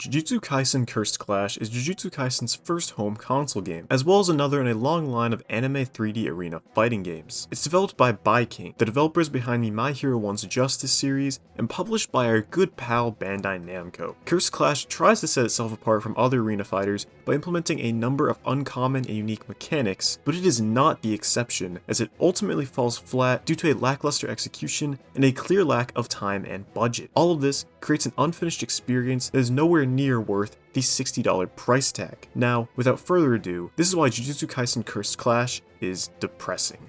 Jujutsu Kaisen Cursed Clash is Jujutsu Kaisen's first home console game, as well as another in a long line of anime 3D arena fighting games. It's developed by King, the developers behind the My Hero One's Justice series, and published by our good pal Bandai Namco. Cursed Clash tries to set itself apart from other arena fighters by implementing a number of uncommon and unique mechanics, but it is not the exception, as it ultimately falls flat due to a lackluster execution and a clear lack of time and budget. All of this creates an unfinished experience that is nowhere near worth the $60 price tag. Now, without further ado, this is why Jujutsu Kaisen Cursed Clash is depressing.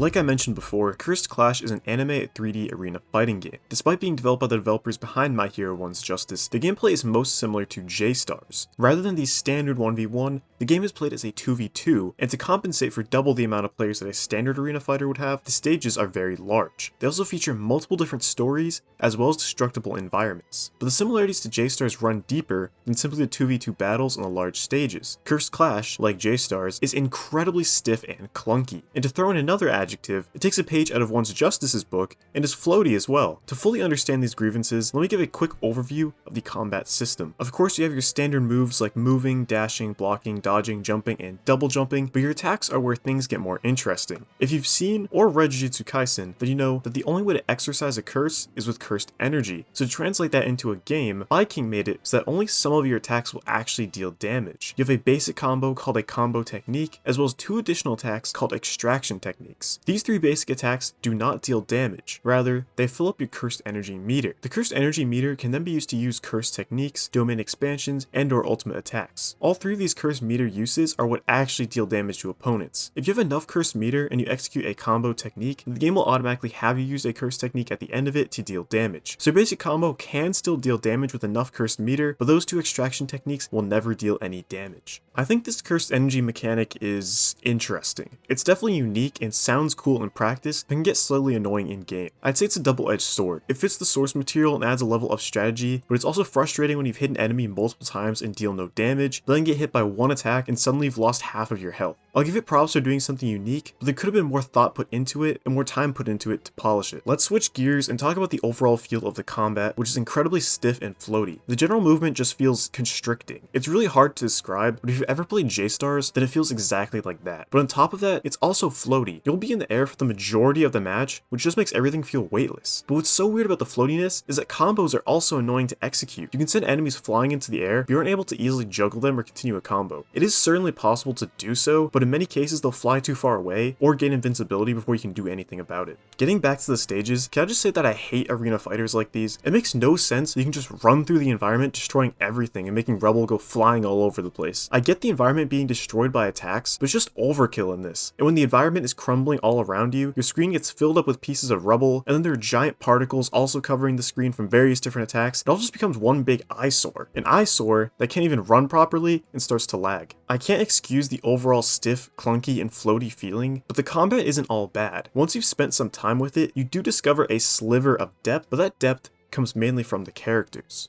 Like I mentioned before, Cursed Clash is an anime 3D arena fighting game. Despite being developed by the developers behind My Hero One's Justice, the gameplay is most similar to J-Stars. Rather than the standard 1v1, the game is played as a 2v2, and to compensate for double the amount of players that a standard arena fighter would have, the stages are very large. They also feature multiple different stories, as well as destructible environments. But the similarities to J-Stars run deeper than simply the 2v2 battles on the large stages. Cursed Clash, like J-Stars, is incredibly stiff and clunky. And to throw in another adjective, it takes a page out of One's Justice's book, and is floaty as well. To fully understand these grievances, let me give a quick overview of the combat system. Of course, you have your standard moves like moving, dashing, blocking, dodging, jumping, and double jumping, but your attacks are where things get more interesting. If you've seen or read Jujutsu Kaisen, then you know that the only way to exercise a curse is with cursed energy. So to translate that into a game, King made it so that only some of your attacks will actually deal damage. You have a basic combo called a combo technique, as well as two additional attacks called extraction techniques. These three basic attacks do not deal damage, rather, they fill up your cursed energy meter. The cursed energy meter can then be used to use cursed techniques, domain expansions, and/or ultimate attacks. All three of these cursed meter uses are what actually deal damage to opponents. If you have enough cursed meter and you execute a combo technique, the game will automatically have you use a cursed technique at the end of it to deal damage. So your basic combo can still deal damage with enough cursed meter, but those two extraction techniques will never deal any damage. I think this cursed energy mechanic is interesting. It's definitely unique and sounds cool in practice, but can get slightly annoying in game. I'd say it's a double-edged sword. It fits the source material and adds a level of strategy, but it's also frustrating when you've hit an enemy multiple times and deal no damage, then get hit by one attack and suddenly you've lost half of your health. I'll give it props for doing something unique, but there could have been more thought put into it and more time put into it to polish it. Let's switch gears and talk about the overall feel of the combat, which is incredibly stiff and floaty. The general movement just feels constricting. It's really hard to describe, but if you've ever played J-Stars, then it feels exactly like that. But on top of that, it's also floaty. You'll be in the air for the majority of the match, which just makes everything feel weightless. But what's so weird about the floatiness is that combos are also annoying to execute. You can send enemies flying into the air, but you aren't able to easily juggle them or continue a combo. It is certainly possible to do so, but in many cases they'll fly too far away or gain invincibility before you can do anything about it. Getting back to the stages, can I just say that I hate arena fighters like these? It makes no sense that you can just run through the environment destroying everything and making Rebel go flying all over the place. I get the environment being destroyed by attacks, but it's just overkill in this. And when the environment is crumbling all around you, your screen gets filled up with pieces of rubble, and then there are giant particles also covering the screen from various different attacks. It all just becomes one big eyesore. An eyesore that can't even run properly and starts to lag. I can't excuse the overall stiff, clunky, and floaty feeling, but the combat isn't all bad. Once you've spent some time with it, you do discover a sliver of depth, but that depth comes mainly from the characters.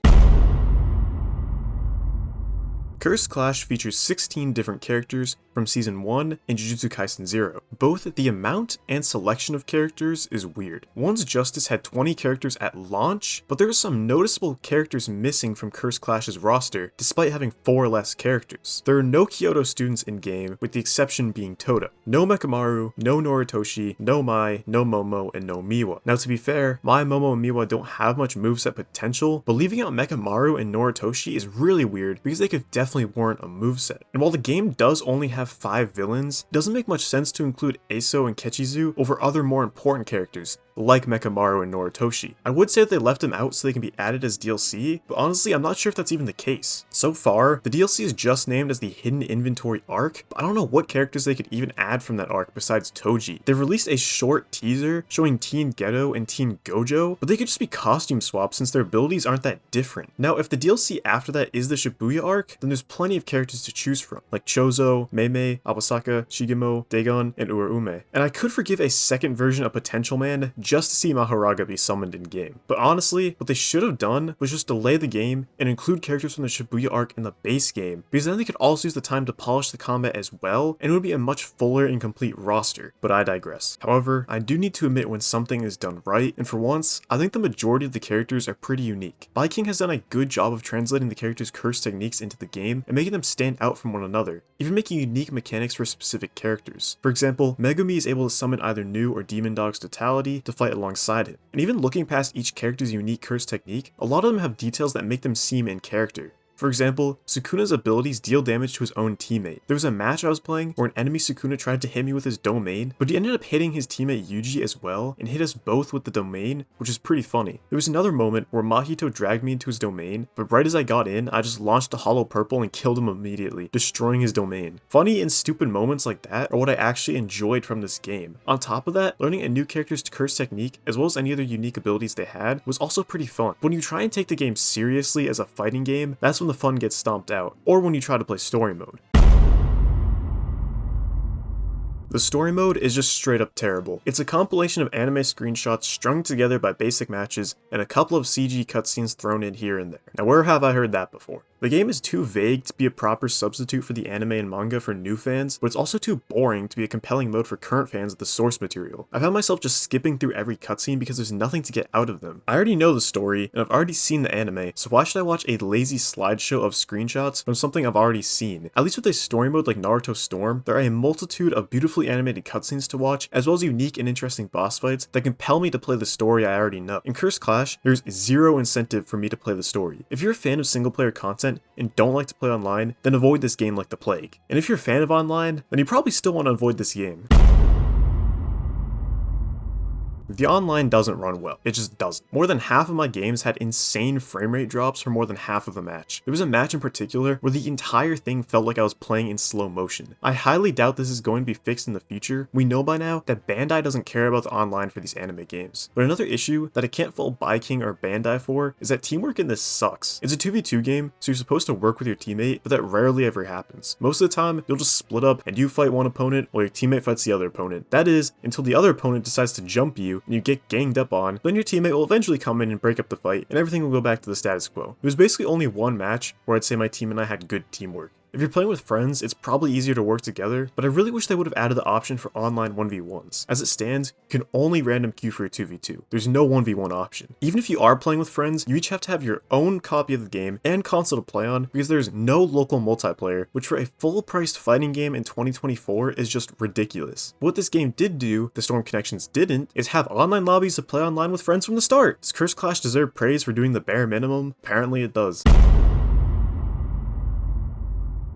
Cursed Clash features 16 different characters from Season 1 and Jujutsu Kaisen 0. Both the amount and selection of characters is weird. One's Justice had 20 characters at launch, but there are some noticeable characters missing from Cursed Clash's roster, despite having 4 less characters. There are no Kyoto students in-game, with the exception being Tota. No Mekamaru, no Noritoshi, no Mai, no Momo, and no Miwa. Now to be fair, Mai, Momo, and Miwa don't have much moveset potential, but leaving out Mekamaru and Noritoshi is really weird because they could definitely warrant a moveset. And while the game does only have 5 villains, it doesn't make much sense to include Eso and Kechizu over other more important characters, like Mekamaru and Noritoshi. I would say that they left them out so they can be added as DLC, but honestly I'm not sure if that's even the case. So far, the DLC is just named as the Hidden Inventory arc, but I don't know what characters they could even add from that arc besides Toji. They've released a short teaser showing Teen Geto and Teen Gojo, but they could just be costume swaps since their abilities aren't that different. Now if the DLC after that is the Shibuya arc, then there's plenty of characters to choose from, like Chozo, Meimei, Awasaka, Shigemo, Dagon, and Uraume. And I could forgive a second version of Potential Man just to see Mahoraga be summoned in game. But honestly, what they should have done was just delay the game and include characters from the Shibuya arc in the base game, because then they could also use the time to polish the combat as well, and it would be a much fuller and complete roster. But I digress. However, I do need to admit when something is done right, and for once, I think the majority of the characters are pretty unique. Viking has done a good job of translating the characters' curse techniques into the game and making them stand out from one another, even making unique mechanics for specific characters. For example, Megumi is able to summon either new or demon dog's totality to fight alongside him. And even looking past each character's unique curse technique, a lot of them have details that make them seem in character. For example, Sukuna's abilities deal damage to his own teammate. There was a match I was playing where an enemy Sukuna tried to hit me with his domain, but he ended up hitting his teammate Yuji as well and hit us both with the domain, which is pretty funny. There was another moment where Mahito dragged me into his domain, but right as I got in, I just launched a hollow purple and killed him immediately, destroying his domain. Funny and stupid moments like that are what I actually enjoyed from this game. On top of that, learning a new character's curse technique, as well as any other unique abilities they had, was also pretty fun. When you try and take the game seriously as a fighting game, that's when the fun gets stomped out, or when you try to play story mode. The story mode is just straight up terrible. It's a compilation of anime screenshots strung together by basic matches and a couple of CG cutscenes thrown in here and there. Now where have I heard that before? The game is too vague to be a proper substitute for the anime and manga for new fans, but it's also too boring to be a compelling mode for current fans of the source material. I found myself just skipping through every cutscene because there's nothing to get out of them. I already know the story, and I've already seen the anime, so why should I watch a lazy slideshow of screenshots from something I've already seen? At least with a story mode like Naruto Storm, there are a multitude of beautifully animated cutscenes to watch, as well as unique and interesting boss fights that compel me to play the story I already know. In Cursed Clash, there's zero incentive for me to play the story. If you're a fan of single player content and don't like to play online, then avoid this game like the plague. And if you're a fan of online, then you probably still want to avoid this game. The online doesn't run well. It just doesn't. More than half of my games had insane frame rate drops for more than half of the match. There was a match in particular where the entire thing felt like I was playing in slow motion. I highly doubt this is going to be fixed in the future. We know by now that Bandai doesn't care about the online for these anime games. But another issue that I can't fault Viking or Bandai for is that teamwork in this sucks. It's a 2v2 game, so you're supposed to work with your teammate, but that rarely ever happens. Most of the time, you'll just split up and you fight one opponent while your teammate fights the other opponent. That is, until the other opponent decides to jump you and you get ganged up on, then your teammate will eventually come in and break up the fight, and everything will go back to the status quo. It was basically only one match where I'd say my team and I had good teamwork. If you're playing with friends, it's probably easier to work together, but I really wish they would have added the option for online 1v1s. As it stands, you can only random queue for a 2v2. There's no 1v1 option. Even if you are playing with friends, you each have to have your own copy of the game and console to play on, because there's no local multiplayer, which for a full-priced fighting game in 2024 is just ridiculous. What this game did do, the Storm Connections didn't, is have online lobbies to play online with friends from the start. Does Cursed Clash deserve praise for doing the bare minimum? Apparently it does.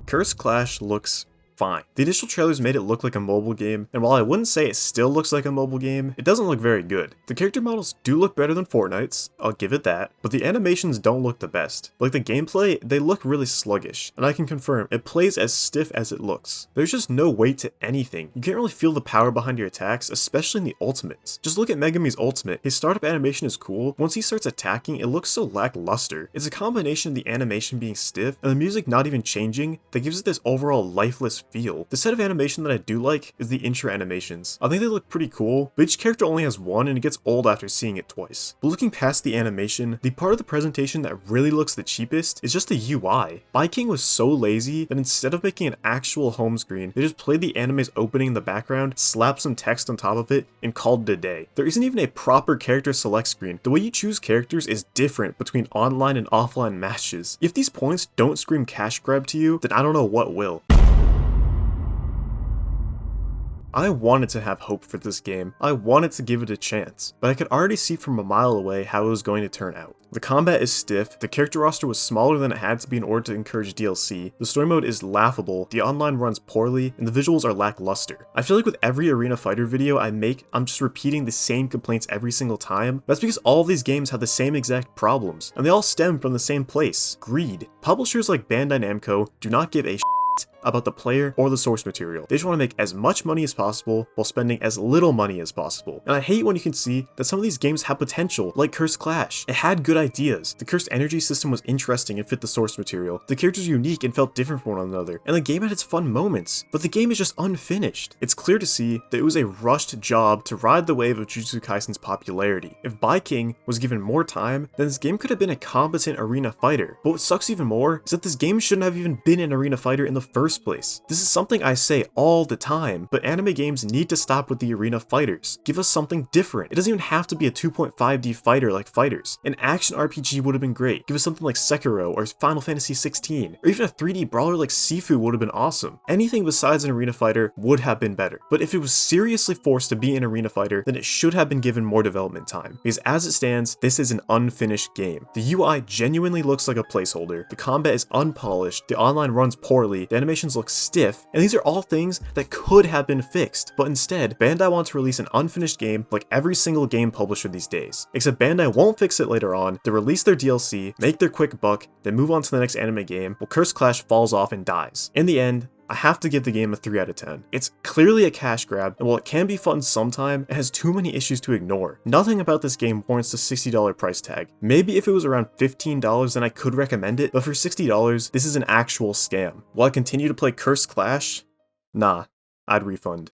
Cursed Clash looks fine. The initial trailers made it look like a mobile game, and while I wouldn't say it still looks like a mobile game, it doesn't look very good. The character models do look better than Fortnite's, I'll give it that, but the animations don't look the best. Like the gameplay, they look really sluggish, and I can confirm, it plays as stiff as it looks. There's just no weight to anything. You can't really feel the power behind your attacks, especially in the ultimates. Just look at Megumi's ultimate. His startup animation is cool. Once he starts attacking, it looks so lackluster. It's a combination of the animation being stiff and the music not even changing that gives it this overall lifeless feel. The set of animation that I do like is the intro animations. I think they look pretty cool, but each character only has one and it gets old after seeing it twice. But looking past the animation, the part of the presentation that really looks the cheapest is just the UI. Viking was so lazy that instead of making an actual home screen, they just played the anime's opening in the background, slapped some text on top of it, and called it a day. There isn't even a proper character select screen. The way you choose characters is different between online and offline matches. If these points don't scream cash grab to you, then I don't know what will. I wanted to have hope for this game. I wanted to give it a chance, but I could already see from a mile away how it was going to turn out. The combat is stiff, the character roster was smaller than it had to be in order to encourage DLC, the story mode is laughable, the online runs poorly, and the visuals are lackluster. I feel like with every arena fighter video I make, I'm just repeating the same complaints every single time. That's because all of these games have the same exact problems, and they all stem from the same place: greed. Publishers like Bandai Namco do not give a about the player or the source material. They just want to make as much money as possible while spending as little money as possible. And I hate when you can see that some of these games have potential, like Cursed Clash. It had good ideas. The cursed energy system was interesting and fit the source material. The characters were unique and felt different from one another. And the game had its fun moments, but the game is just unfinished. It's clear to see that it was a rushed job to ride the wave of Jujutsu Kaisen's popularity. If King was given more time, then this game could have been a competent arena fighter. But what sucks even more is that this game shouldn't have even been an arena fighter in the first place. This is something I say all the time, but anime games need to stop with the arena fighters. Give us something different. It doesn't even have to be a 2.5D fighter like Fighters. An action RPG would have been great. Give us something like Sekiro or Final Fantasy 16, or even a 3D brawler like Sifu would have been awesome. Anything besides an arena fighter would have been better. But if it was seriously forced to be an arena fighter, then it should have been given more development time. Because as it stands, this is an unfinished game. The UI genuinely looks like a placeholder, the combat is unpolished, the online runs poorly, the animations look stiff, and these are all things that could have been fixed. But instead, Bandai wants to release an unfinished game like every single game publisher these days. Except Bandai won't fix it later on, they release their DLC, make their quick buck, then move on to the next anime game, while Cursed Clash falls off and dies. In the end, I have to give the game a 3 out of 10. It's clearly a cash grab, and while it can be fun sometime, it has too many issues to ignore. Nothing about this game warrants the $60 price tag. Maybe if it was around $15 then I could recommend it, but for $60, this is an actual scam. Will I continue to play Cursed Clash? Nah, I'd refund.